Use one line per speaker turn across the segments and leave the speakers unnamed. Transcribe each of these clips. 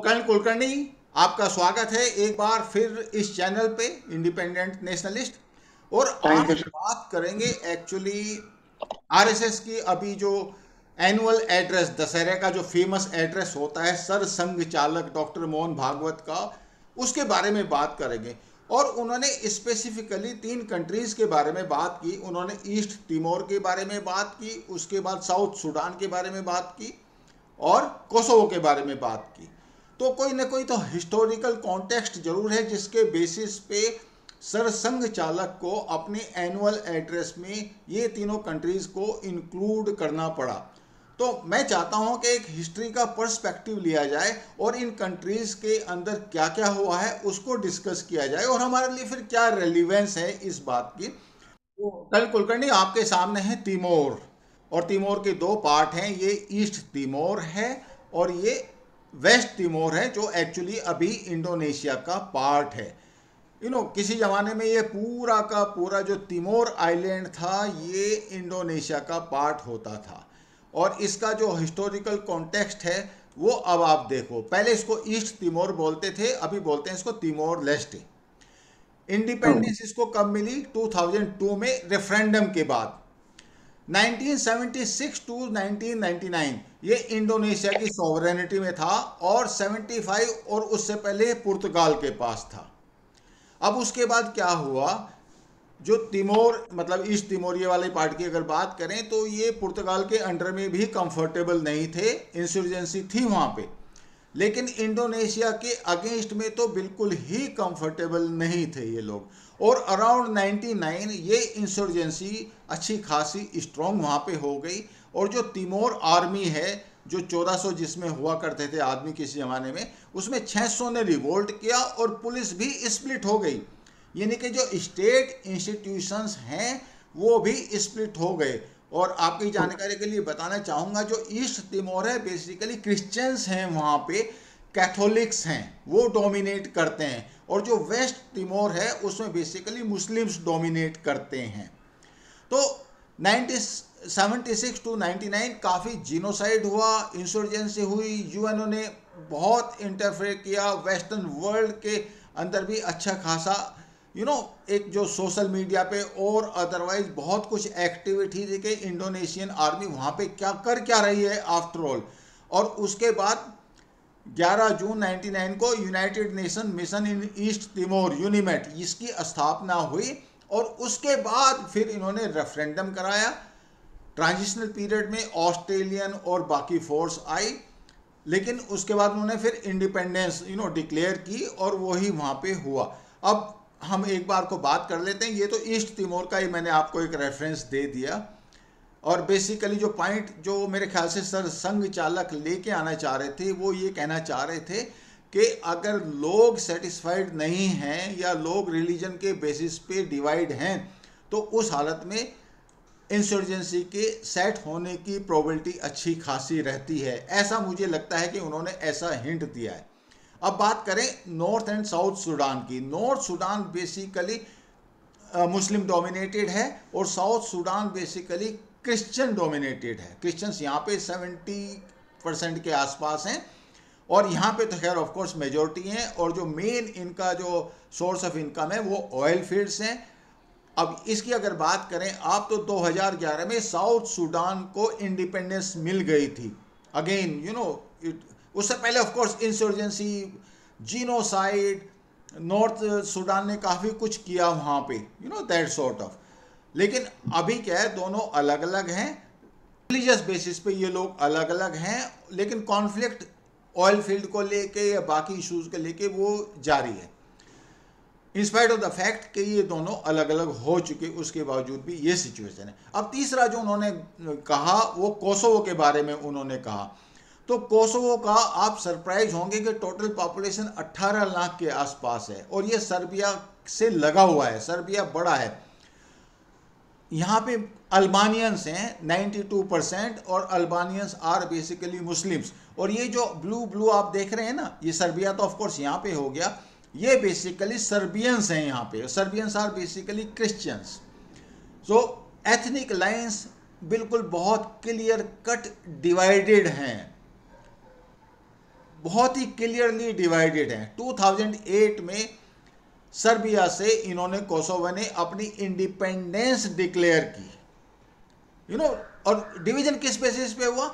कर्ण कुलकर्णी, आपका स्वागत है एक बार फिर इस चैनल पे इंडिपेंडेंट नेशनलिस्ट। और
थैंक
आज
यू सर।
बात करेंगे एक्चुअली आरएसएस की। अभी जो एनुअल एड्रेस, दशहरे का जो फेमस एड्रेस होता है सर संघ चालक डॉक्टर मोहन भागवत का, उसके बारे में बात करेंगे। और उन्होंने स्पेसिफिकली 3 कंट्रीज के बारे में बात की। उन्होंने ईस्ट तिमोर के बारे में बात की, उसके बाद साउथ सूडान के बारे में बात की और कोसोवो के बारे में बात की। तो कोई ना कोई तो हिस्टोरिकल कॉन्टेक्स्ट जरूर है जिसके बेसिस पे सरसंघ चालक को अपने एनुअल एड्रेस में ये तीनों कंट्रीज को इंक्लूड करना पड़ा। तो मैं चाहता हूं कि एक हिस्ट्री का पर्सपेक्टिव लिया जाए और इन कंट्रीज के अंदर क्या क्या हुआ है उसको डिस्कस किया जाए और हमारे लिए फिर क्या रेलिवेंस है इस बात की। तो कल कुलकर्णी, आपके सामने है तिमोर। और तिमोर के 2 पार्ट हैं। ये ईस्ट तिमोर है और ये वेस्ट तिमोर है, जो एक्चुअली अभी इंडोनेशिया का पार्ट है। किसी ज़माने में ये पूरा का पूरा जो तिमोर आइलैंड था ये इंडोनेशिया का पार्ट होता था। और इसका जो हिस्टोरिकल कॉन्टेक्स्ट है वो अब आप देखो। पहले इसको ईस्ट तिमोर बोलते थे, अभी बोलते हैं इसको तिमोर लेस्टे। इंडिपेंडेंस इसको कब मिली? 2002 में रेफरेंडम के बाद। 1976 टू 1999 ये इंडोनेशिया की सॉवरेनिटी में था और 75 और उससे पहले पुर्तगाल के पास था। अब उसके बाद क्या हुआ? जो तिमोर मतलब ईस्ट तिमोर ये वाले पार्ट की अगर बात करें तो ये पुर्तगाल के अंडर में भी कंफर्टेबल नहीं थे। इंसर्जेंसी थी वहाँ पे, लेकिन इंडोनेशिया के अगेंस्ट में तो बिल्कुल ही कंफर्टेबल नहीं थे ये लोग। और अराउंड 99 ये इंसर्जेंसी अच्छी खासी स्ट्रॉन्ग वहाँ पे हो गई। और जो तिमोर आर्मी है, जो 1400 जिसमें हुआ करते थे आदमी किसी ज़माने में, उसमें 600 ने रिवोल्ट किया और पुलिस भी स्प्लिट हो गई। यानी कि जो स्टेट इंस्टीट्यूशंस हैं वो भी स्प्लिट हो गए। और आपकी जानकारी के लिए बताना चाहूँगा, जो ईस्ट तिमोर है बेसिकली क्रिश्चियंस हैं वहाँ पे, कैथोलिक्स हैं, वो डोमिनेट करते हैं। और जो वेस्ट तिमोर है उसमें बेसिकली मुस्लिम्स डोमिनेट करते हैं। तो 1976 टू 99 काफ़ी जीनोसाइड हुआ, इंसर्जेंसी हुई, यूएनओ ने बहुत इंटरफेयर किया, वेस्टर्न वर्ल्ड के अंदर भी अच्छा खासा एक जो सोशल मीडिया पे और अदरवाइज बहुत कुछ एक्टिविटी थी कि इंडोनेशियन आर्मी वहाँ पे क्या रही है आफ्टर ऑल। और उसके बाद 11 जून 99 को United nation mission in east Timor यूनिमेट इसकी स्थापना हुई। और उसके बाद फिर इन्होंने रेफरेंडम कराया। ट्रांजिशनल पीरियड में ऑस्ट्रेलियन और बाकी फोर्स आई, लेकिन उसके बाद उन्होंने फिर इंडिपेंडेंस डिक्लेयर की और वही वहाँ पे हुआ। अब हम एक बार को बात कर लेते हैं। ये तो ईस्ट तिमोर का ही मैंने आपको एक रेफरेंस दे दिया। और बेसिकली जो पॉइंट जो मेरे ख्याल से सर संघ चालक लेके आना चाह रहे थे वो ये कहना चाह रहे थे कि अगर लोग सेटिस्फाइड नहीं हैं या लोग रिलीजन के बेसिस पे डिवाइड हैं तो उस हालत में इंसर्जेंसी के सेट होने की प्रोबेबिलिटी अच्छी खासी रहती है। ऐसा मुझे लगता है कि उन्होंने ऐसा हिंट दिया है। अब बात करें नॉर्थ एंड साउथ सूडान की। North Sudan basically Muslim dominated है और south Sudan basically Christian dominated है। क्रिश्चियंस यहाँ पे 70% के आसपास हैं और यहाँ पे तो खैर ऑफ कोर्स मेजोरिटी हैं। और जो मेन इनका जो सोर्स ऑफ इनकम है वो ऑयल फील्ड्स हैं। अब इसकी अगर बात करें आप तो 2011 में साउथ सूडान को इंडिपेंडेंस मिल गई थी। अगेन उससे पहले of course insurgency, genocide, north Sudan ने काफ़ी कुछ किया वहाँ पे, दैट सॉर्ट ऑफ। लेकिन अभी क्या है, दोनों अलग अलग हैं। रिलीजियस बेसिस पे ये लोग अलग अलग हैं, लेकिन कॉन्फ्लिक्ट ऑयल फील्ड को लेके या बाकी इश्यूज को लेके वो जारी है। इंस्पाइट ऑफ द फैक्ट कि ये दोनों अलग अलग हो चुके, उसके बावजूद भी ये सिचुएशन है। अब तीसरा जो उन्होंने कहा वो कोसोवो के बारे में उन्होंने कहा। तो कोसोवो का आप सरप्राइज होंगे कि टोटल पॉपुलेशन 18 लाख के आसपास है और ये सर्बिया से लगा हुआ है। सर्बिया बड़ा है। यहाँ पे अल्बानियंस हैं 92% और अल्बानियंस आर बेसिकली मुस्लिम्स। और ये जो ब्लू ब्लू आप देख रहे हैं ना, ये सर्बिया तो ऑफ कोर्स यहाँ पे हो गया, ये बेसिकली सर्बियंस हैं यहाँ पे। Serbians are basically Christians. So ethnic lines बिल्कुल बहुत क्लियर कट डिवाइडेड हैं। बहुत ही क्लियरली डिवाइडेड हैं। 2008 में सर्बिया से इन्होंने, कोसोवो ने अपनी इंडिपेंडेंस डिक्लेयर की, और डिवीजन किस बेसिस पे हुआ?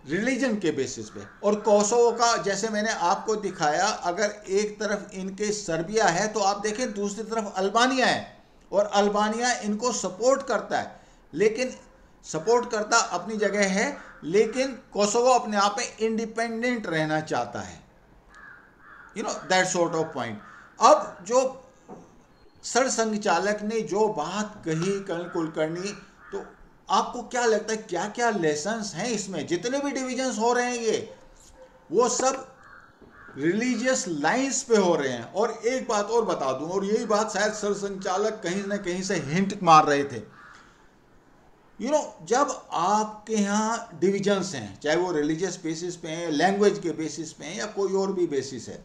रिलीजन के बेसिस पे। और कोसोवो का, जैसे मैंने आपको दिखाया, अगर एक तरफ इनके सर्बिया है तो आप देखें दूसरी तरफ अल्बानिया है, और अल्बानिया इनको सपोर्ट करता है, लेकिन सपोर्ट करता अपनी जगह है, लेकिन कोसोवो अपने आप में इंडिपेंडेंट रहना चाहता है, दैट सॉर्ट ऑफ पॉइंट। अब जो सरसंघचालक ने जो बात कही कर्नल कुलकर्णी, तो आपको क्या लगता है क्या क्या लेसन्स हैं इसमें? जितने भी डिविजन्स हो रहे हैं ये, वो सब रिलीजियस लाइंस पे हो रहे हैं। और एक बात और बता दूं, और यही बात शायद सरसंघचालक कहीं ना कहीं से हिंट मार रहे थे, जब आपके यहाँ डिविजन्स हैं, चाहे वो रिलीजियस बेसिस पे हैं, लैंग्वेज के बेसिस पे हैं, या कोई और भी बेसिस है,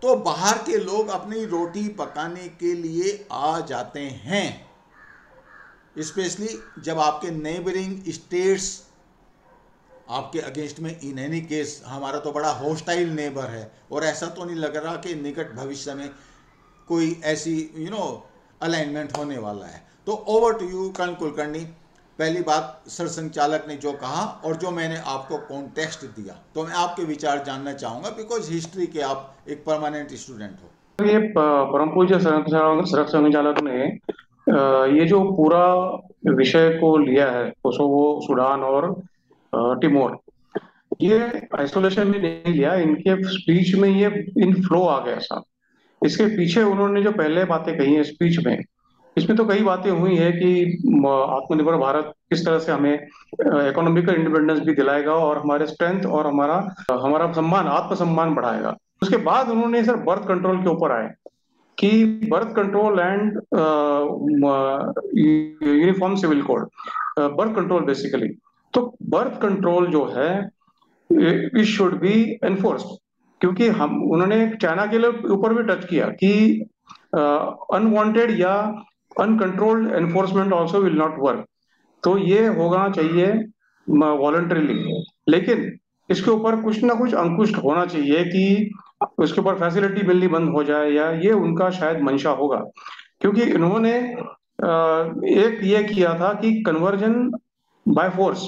तो बाहर के लोग अपनी रोटी पकाने के लिए आ जाते हैं, स्पेशली जब आपके नेबरिंग स्टेट्स आपके अगेंस्ट में। इन एनी केस हमारा तो बड़ा हॉस्टाइल नेबर है, और ऐसा तो नहीं लग रहा कि निकट भविष्य में कोई ऐसी अलाइनमेंट होने वाला है। तो over to you colonel Kulkarni. पहली बात, सरसंघचालक ने जो कहा और जो मैंने आपको कॉन्टेक्स्ट दिया, तो मैं आपके विचार जानना चाहूँगा, बिकॉज हिस्ट्री के आप एक परमानेंट स्टूडेंट हो।
ये परम पूज्य सरसंघचालक ने ये जो पूरा विषय को लिया है, कोसोवो, सूडान और टिमोर, ये आइसोलेशन में नहीं लिया, इनके स्पीच में ये इन फ्लो आ गया सा। इसके पीछे उन्होंने जो पहले बातें कही है स्पीच में, इसमें तो कई बातें हुई है कि आत्मनिर्भर भारत किस तरह से हमें इकोनॉमिकल इंडिपेंडेंस भी दिलाएगा और हमारे स्ट्रेंथ और हमारा हमारा सम्मान, आत्मसम्मान बढ़ाएगा। उसके बाद उन्होंने सर बर्थ कंट्रोल के ऊपर आए कि birth control and uniform civil code, birth control basically. तो बर्थ कंट्रोल जो है इट शुड बी एनफोर्स्ड, क्योंकि हम उन्होंने चाइना के ऊपर भी टच किया कि अनवांटेड या uncontrolled enforcement also will not work. तो ये होना चाहिए वॉलंटरीली, लेकिन इसके ऊपर कुछ ना कुछ अंकुश होना चाहिए कि उसके ऊपर फैसिलिटी मिलनी बंद हो जाए, या ये उनका शायद मंशा होगा। क्योंकि इन्होंने एक ये किया था कि कन्वर्जन बाय फोर्स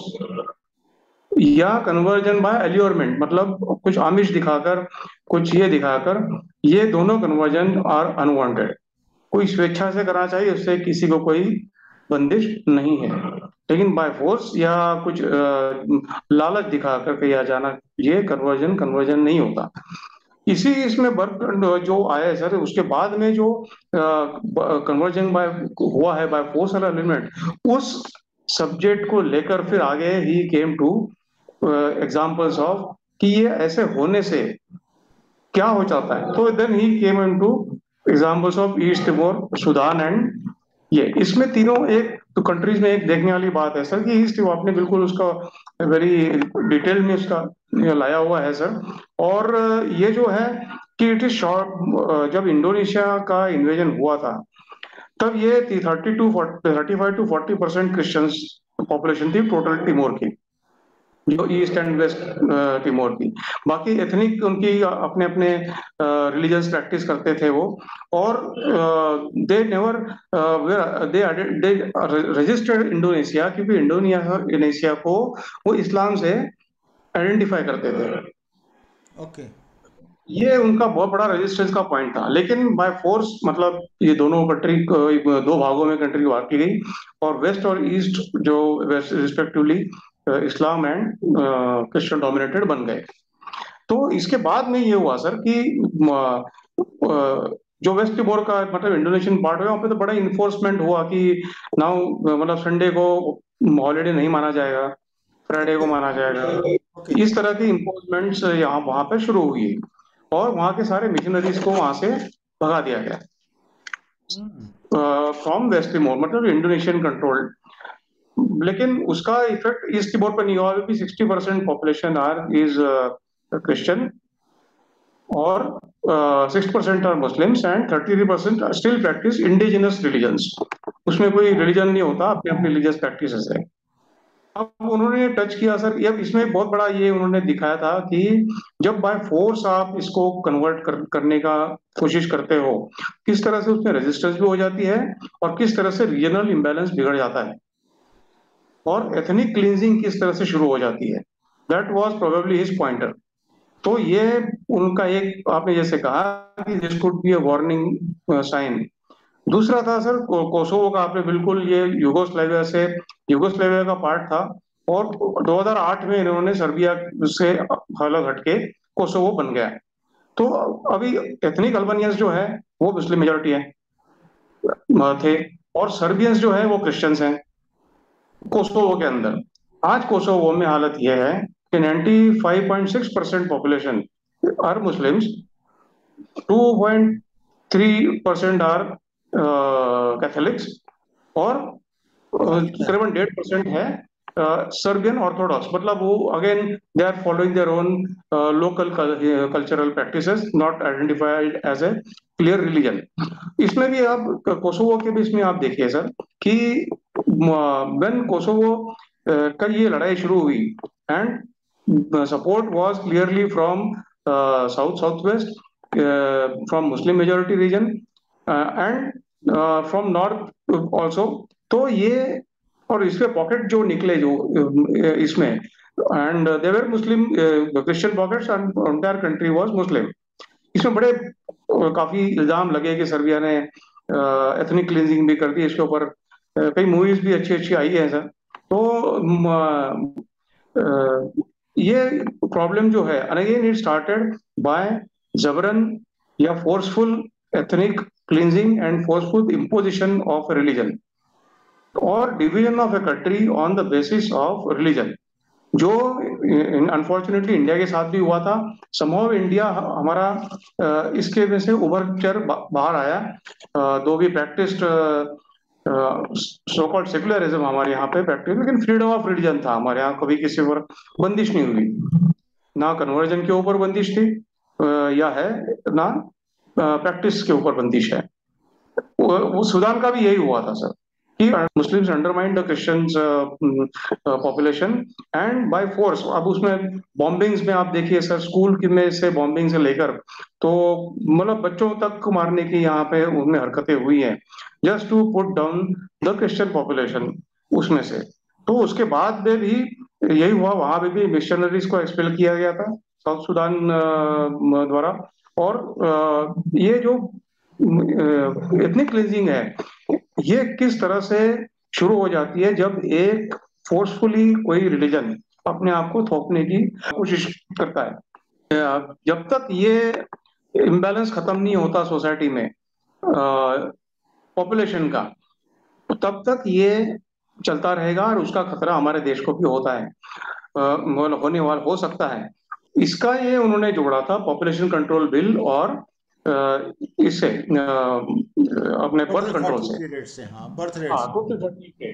या कन्वर्जन बाय एल्योरमेंट, मतलब कुछ आमिष दिखाकर, कुछ ये दिखाकर, ये दोनों कन्वर्जन आर अनवांटेड। कोई स्वेच्छा से करना चाहिए, उससे किसी को कोई बंदिश नहीं है, लेकिन बाय फोर्स या कुछ लालच दिखाकर किया जाना, ये कन्वर्जन कन्वर्जन नहीं होता। इसी इसमें वर्क जो आया है सर, उसके बाद में जो कन्वर्जन बाय हुआ है बाय फोर्स और एलिमेंट, उस सब्जेक्ट को लेकर फिर आगे ही केम टू एग्जांपल्स ऑफ कि ये ऐसे होने से क्या हो जाता है। तो then he came into examples of East Timor, Sudan and ये। इसमें तीनों एक तो कंट्रीज में एक देखने वाली बात है सर कि ईस्ट तिमोर आपने बिल्कुल उसका वेरी डिटेल में उसका लाया हुआ है सर। और ये जो है कि इट इज शॉर्ट, जब इंडोनेशिया का इन्वेजन हुआ था तब ये 35 to 40% क्रिश्चियंस पॉपुलेशन थी टोटल टिमोर की, जो ईस्ट एंड वेस्ट टिमोर की। बाकी एथनिक उनकी अपने अपने रिलीजियस प्रैक्टिस करते थे वो। और they never they registered Indonesia, क्योंकि इंडोनेशिया को वो इस्लाम से आइडेंटिफाई करते थे।
ओके।
ये उनका बहुत बड़ा रेजिस्टेंस का पॉइंट था। लेकिन बाय फोर्स, मतलब ये दोनों कंट्री दो भागों में कंट्री की बात की गई, और वेस्ट और ईस्ट जो west respectively Islam and Christian dominated बन गए। तो इसके बाद में ये हुआ सर कि जो वेस्ट तिमोर का मतलब इंडोनेशियन पार्ट है, वहाँ पे तो बड़ा इन्फोर्समेंट हुआ कि नाउ मतलब संडे को हॉलीडे नहीं माना जाएगा, फ्राइडे को
ओके।
माना जाएगा।
ओके।
इस तरह की इन्फोर्समेंट्स यहाँ वहां पे शुरू हुई, और वहां के सारे मिशनरीज को वहां से भगा दिया गया
हम्म।
फ्रॉम वेस्ट तिमोर, मतलब इंडोनेशियन कंट्रोल्ड। लेकिन उसका इफेक्ट ईस्ट तिमोर पर नहीं हुआ। अभी 60% पॉपुलेशन आर इज क्रिश्चियन, और 6% are Muslims, and 33% still practice indigenous religions. उसमें कोई रिलीजन नहीं होता, अपने अपने रिलीजियस प्रैक्टिसेस है। अब उन्होंने टच किया सर, अब इसमें बहुत बड़ा ये उन्होंने दिखाया था कि जब बाय फोर्स आप इसको करने का कोशिश करते हो, किस तरह से उसमें रेजिस्टेंस भी हो जाती है और किस तरह से रीजनल इम्बैलेंस बिगड़ जाता है और एथनिक क्लींजिंग किस तरह से शुरू हो जाती है। That was probably his pointer. तो ये उनका एक, आपने जैसे कहा कि this could be a warning sign. दूसरा था सर कोसोवो का, आपने बिल्कुल, ये यूगोस्लाविया से, यूगोस्लाविया का पार्ट था और 2008 में इन्होंने सर्बिया से अलग हटके कोसोवो बन गया। तो अभी एथनिक अल्बानियंस जो है वो मुस्लिम मेजोरिटी है, थे, और सर्बियंस जो है वो क्रिश्चियंस हैं कोसोवो के अंदर। आज कोसोवो में हालत यह है कि 95.6% population are Muslims, 2.3% are Catholics, और
अच्छा।
तकरीबन 1.5% है सर्बियन ऑर्थोडॉक्स। मतलब वो again they are following their own local cultural practices, not identified as a clear religion. इसमें भी आप कोसोवो के भी इसमें आप देखिए सर कि व्हेन कोसोवो का ये लड़ाई शुरू हुई, and support was clearly from south south west, from Muslim majority region, and from north also. तो ये, और इसके पॉकेट जो निकले जो इसमें, and they were Muslim Christian pockets and entire country was Muslim. इसमें बड़े काफी इल्जाम लगे कि सर्बिया ने एथनिक क्लींजिंग भी कर दी इसके ऊपर। कई मूवीज भी अच्छी अच्छी आई है सर। तो ये प्रॉब्लम जो है, अगेन इट स्टार्टेड बाय जबरन या forceful ethnic cleansing and forceful imposition of religion और division of a country on the basis of religion, जो अनफॉर्चुनेटली इंडिया के साथ भी हुआ था। समहाउ इंडिया हमारा इसके में से उभर कर बाहर आया, दो भी प्रैक्टिस्ड सो कॉल्ड सेक्युलरिज्म हमारे यहाँ पे प्रैक्टिस, लेकिन फ्रीडम ऑफ रिलीजन था हमारे यहाँ, कभी किसी पर बंदिश नहीं हुई, ना कन्वर्जन के ऊपर बंदिश थी या है, ना प्रैक्टिस के ऊपर बंदिश है। वो सूडान का भी यही हुआ था सर कि Muslims undermine the Christians population and by force. अब उसमें बॉम्बिंग्स में आप देखिए सर, स्कूल में से बॉम्बिंग से लेकर, तो मतलब बच्चों तक मारने की यहाँ पे उनमें हरकतें हुई हैं, just to put down the Christian population उसमें से। तो उसके बाद में भी यही हुआ, वहां पे भी मिशनरीज को एक्सपेल किया गया था साउथ सुडान द्वारा। और ये जो एथनिक क्लींजिंग है, ये किस तरह से शुरू हो जाती है जब एक फोर्सफुली कोई रिलीजन अपने आप को थोपने की कोशिश करता है। जब तक ये इम्बैलेंस खत्म नहीं होता सोसाइटी में पॉपुलेशन का, तब तक ये चलता रहेगा और उसका खतरा हमारे देश को भी होता है, होने वाला हो सकता है। इसका ये उन्होंने जोड़ा था पॉपुलेशन कंट्रोल बिल और इससे अपने बर्थ कंट्रोल से।
फर्टिलिटी रेट से, हाँ, बर्थ रेट
हाँ,
से।
2 to 30 पे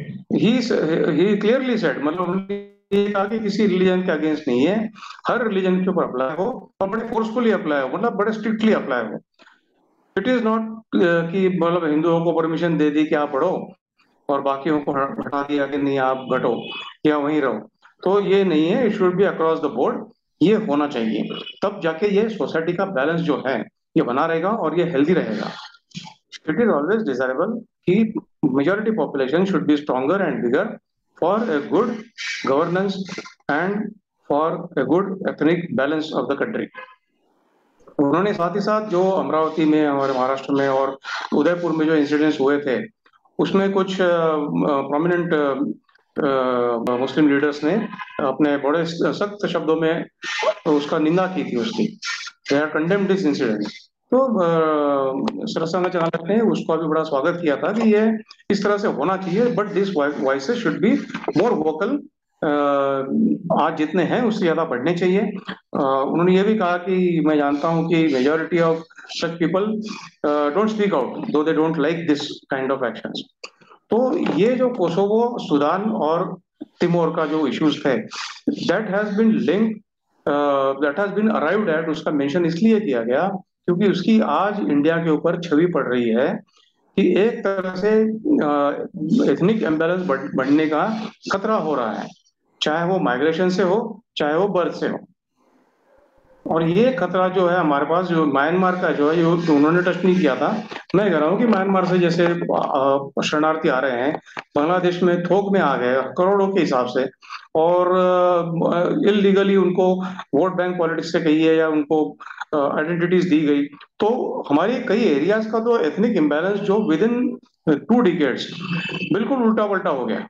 ही क्लियरली सेड, मतलब उन्होंने ये कहा कि किसी रिलीजन के अगेंस्ट नहीं है, हर रिलीजन के ऊपर अप्लाई हो और बड़े फोर्सफुली अप्लाई हो, मतलब बड़े स्ट्रिक्टली अप्लाई हो। इट इज नॉट कि मतलब हिंदुओं को परमिशन दे दी कि आप पढ़ो और बाकियों को हटा दिया कि नहीं आप घटो या वहीं रहो। तो ये नहीं है, it should be across the board. ये होना चाहिए, तब जाके ये सोसाइटी का बैलेंस जो है ये बना रहेगा और ये हेल्दी रहेगा। It is always desirable कि majority population should be stronger and bigger for a good governance and for a good ethnic balance of the country. उन्होंने साथ ही साथ जो अमरावती में, हमारे महाराष्ट्र में और उदयपुर में जो इंसिडेंट्स हुए थे, उसमें कुछ प्रोमिनेंट मुस्लिम लीडर्स ने अपने बड़े सख्त शब्दों में उसका निंदा की थी उसकी। They are condemned this incident. तो सरसंघ चालक ने उसका भी बड़ा स्वागत किया था कि ये इस तरह से होना चाहिए, but this voices should be more vocal. आज जितने हैं उससे ज्यादा बढ़ने चाहिए। उन्होंने ये भी कहा कि मैं जानता हूं कि majority of such people don't speak out though they don't like this kind of actions. तो ये जो कोसोवो, सूडान और तिमोर का जो इश्यूज थे, that has been link, that has been arrived at, उसका मेंशन इसलिए किया गया क्योंकि उसकी आज इंडिया के ऊपर छवि पड़ रही है कि एक तरह से एथनिक इम्बैलेंस बढ़ने का खतरा हो रहा है। चाहे वो माइग्रेशन से हो, चाहे वो बर्थ से हो। और ये खतरा जो है हमारे पास, जो म्यांमार का जो है, ये तो उन्होंने टच नहीं किया था। मैं कह रहा हूँ कि म्यांमार से जैसे शरणार्थी आ रहे हैं, बांग्लादेश में थोक में आ गए करोड़ों के हिसाब से, और इलीगली उनको वोट बैंक पॉलिटिक्स से कहिए या उनको आइडेंटिटीज दी गई, तो हमारी कई एरियाज का तो एथनिक इम्बैलेंस जो विद इन 2 डिकेड्स बिल्कुल उल्टा पल्टा हो गया।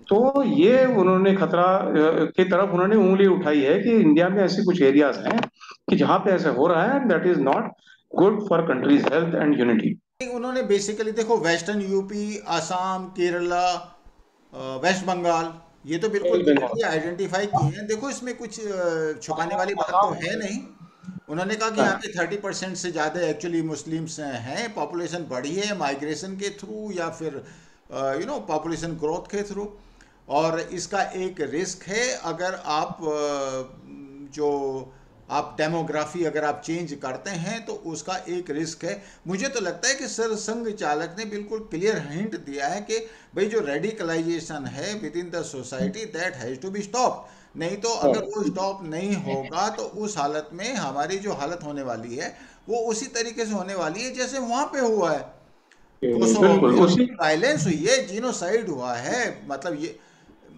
तो ये उन्होंने खतरा की तरफ उन्होंने उंगली उठाई है कि इंडिया में ऐसे कुछ एरियाज हैं कि जहां पे ऐसे हो रहा है, that is not good for countries health and unity.
उन्होंने बेसिकली देखो वेस्टर्न यूपी, असम, केरला, वेस्ट बंगाल, ये तो बिल्कुल क्लियरली आइडेंटिफाई किए हैं। देखो इसमें कुछ छुपाने वाली बात तो है नहीं। उन्होंने कहा कि यहाँ पे 30% से ज़्यादा एक्चुअली मुस्लिम्स हैं, पॉपुलेशन बढ़ी है माइग्रेशन के थ्रू या फिर पॉपुलेशन ग्रोथ के थ्रू। और इसका एक रिस्क है अगर आप जो आप डेमोग्राफी अगर आप चेंज करते हैं तो उसका एक रिस्क है। मुझे तो लगता है कि सर संघ चालक ने बिल्कुल क्लियर हिंट दिया है कि भाई जो रेडिकलाइजेशन है within the society that has to be stop. नहीं तो अगर वो स्टॉप नहीं होगा तो उस हालत में हमारी जो हालत होने वाली है वो उसी तरीके से होने वाली है जैसे वहाँ पे हुआ है। कोसोवो
बिल्कुल
में
उसी।
वायलेंस हुई है, जीनोसाइड हुआ है। मतलब ये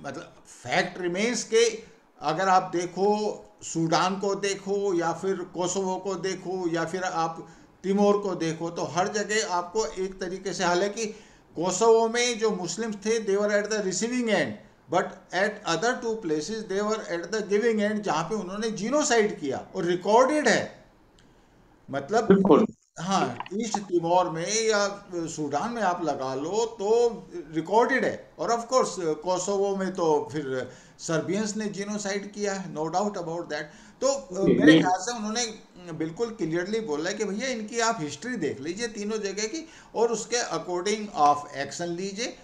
मतलब फैक्ट रिमेन्स के अगर आप देखो सूडान को देखो या फिर कोसोवो को देखो या फिर आप तिमोर को देखो तो हर जगह आपको एक तरीके से, हालांकि कोसोवो में जो मुस्लिम्स थे they were at the receiving end, but at other 2 places they were at the giving end जहाँ पे उन्होंने जीनोसाइड किया और रिकॉर्डेड है। मतलब
बिल्कुल
हाँ, ईस्ट तिमोर में या सूडान में आप लगा लो तो रिकॉर्डेड है। और ऑफ कोर्स कोसोवो में तो फिर सर्बियंस ने जीनोसाइड किया है, नो डाउट अबाउट दैट। तो मेरे ख्याल से उन्होंने बिल्कुल क्लियरली बोला है कि भैया इनकी आप हिस्ट्री देख लीजिए तीनों जगह की और उसके अकॉर्डिंग आप एक्शन लीजिए।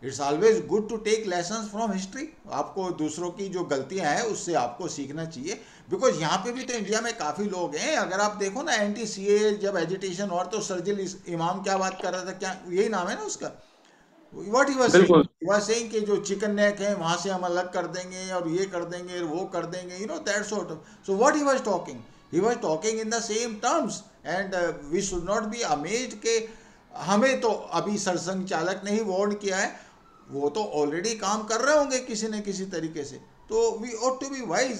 It's always good to take lessons from history. आपको दूसरों की जो गलतियां हैं उससे आपको सीखना चाहिए। बिकॉज यहाँ पे भी तो इंडिया में काफ़ी लोग हैं, अगर आप देखो ना एंटी सीए जब एजिटेशन और तो सर्जिल इमाम क्या बात कर रहा था, क्या यही नाम है ना उसका, व्हाट
बिल्कुल
ही वाज सेइंग कि जो चिकन नेक है वहां से हम अलग कर देंगे और ये कर देंगे वो कर देंगे, that sort of. So what he was talking in the same terms and we should not be amazed के हमें तो अभी सरसंघ चालक ने ही वार्न किया है, वो तो ऑलरेडी काम कर रहे होंगे किसी न किसी तरीके से। तो we ought to be wise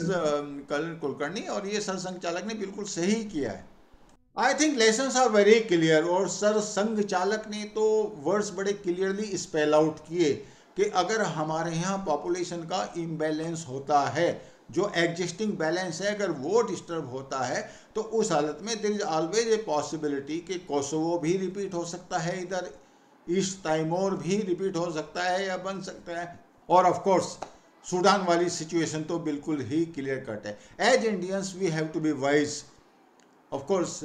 Kulkarni, और ये सरसंघ चालक ने बिल्कुल सही किया है। I think lessons are very clear और सर संघ चालक ने तो वर्ड्स बड़े क्लियरली स्पेल आउट किए कि अगर हमारे यहाँ पॉपुलेशन का इम्बैलेंस होता है, जो एग्जिस्टिंग बैलेंस है अगर वो डिस्टर्ब होता है तो उस हालत में there is always a possibility कि कोसोवो भी रिपीट हो सकता है, इधर ईस्ट ताइमोर भी रिपीट हो सकता है या बन सकता है, और ऑफ कोर्स सूडान वाली सिचुएशन तो बिल्कुल ही क्लियर कट है। As Indians we have to be wise. Of course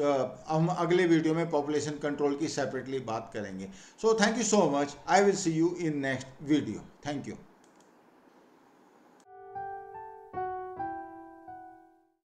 हम अगले वीडियो में पॉपुलेशन कंट्रोल की सेपरेटली बात करेंगे। So thank you so much, I will see you in next video. Thank you.